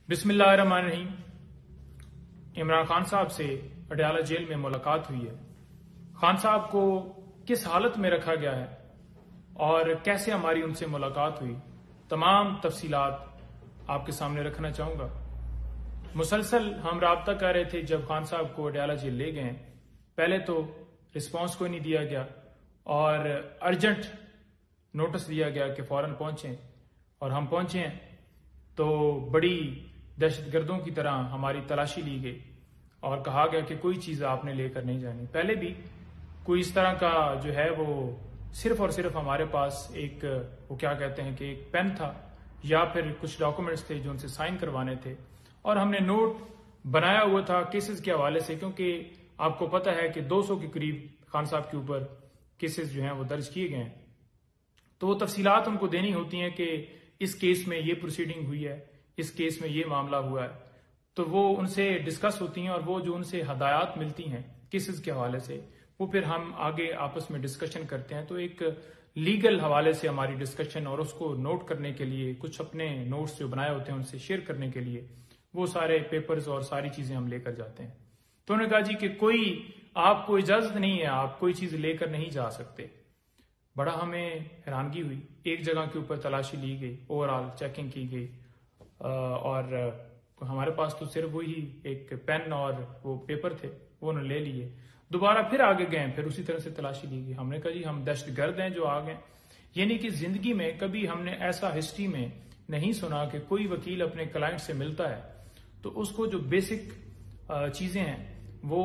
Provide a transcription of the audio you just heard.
बिस्मिल्लाहिर्रहमानिर्रहीम। इमरान खान साहब से अडयाला जेल में मुलाकात हुई है। खान साहब को किस हालत में रखा गया है और कैसे हमारी उनसे मुलाकात हुई, तमाम तफसीलात आपके सामने रखना चाहूंगा। मुसलसल हम राब्ता कर रहे थे जब खान साहब को अडयाला जेल ले गए। पहले तो रिस्पांस कोई नहीं दिया गया और अर्जेंट नोटिस दिया गया कि फौरन पहुंचें, और हम पहुंचे हैं तो बड़ी दहशतगर्दों की तरह हमारी तलाशी ली गई और कहा गया कि कोई चीज़ आपने लेकर नहीं जानी। पहले भी कोई इस तरह का जो है वो सिर्फ और सिर्फ हमारे पास एक वो क्या कहते हैं कि एक पेन था या फिर कुछ डॉक्यूमेंट्स थे जो उनसे साइन करवाने थे, और हमने नोट बनाया हुआ था केसेस के हवाले से, क्योंकि आपको पता है कि 200 के करीब खान साहब के ऊपर केसेस जो हैं वो दर्ज किए गए हैं। तो वो तफसीलात उनको देनी होती हैं कि इस केस में ये प्रोसीडिंग हुई है, इस केस में ये मामला हुआ है, तो वो उनसे डिस्कस होती हैं और वो जो उनसे हदायत मिलती हैं केसेस के हवाले से वो फिर हम आगे आपस में डिस्कशन करते हैं। तो एक लीगल हवाले से हमारी डिस्कशन और उसको नोट करने के लिए कुछ अपने नोट्स जो बनाए होते हैं उनसे शेयर करने के लिए वो सारे पेपर्स और सारी चीजें हम लेकर जाते हैं। तो उन्होंने कहा जी कि कोई आपको इजाजत नहीं है, आप कोई चीज लेकर नहीं जा सकते। बड़ा हमें हैरानगी हुई। एक जगह के ऊपर तलाशी ली गई, ओवरऑल चेकिंग की गई और हमारे पास तो सिर्फ वही एक पेन और वो पेपर थे, वो उन्होंने ले लिए। दोबारा फिर आगे गए, फिर उसी तरह से तलाशी ली गई। हमने कहा जी हम दहशतगर्द हैं जो आ गए। यानी कि जिंदगी में कभी हमने ऐसा हिस्ट्री में नहीं सुना कि कोई वकील अपने क्लाइंट से मिलता है तो उसको जो बेसिक चीजें हैं वो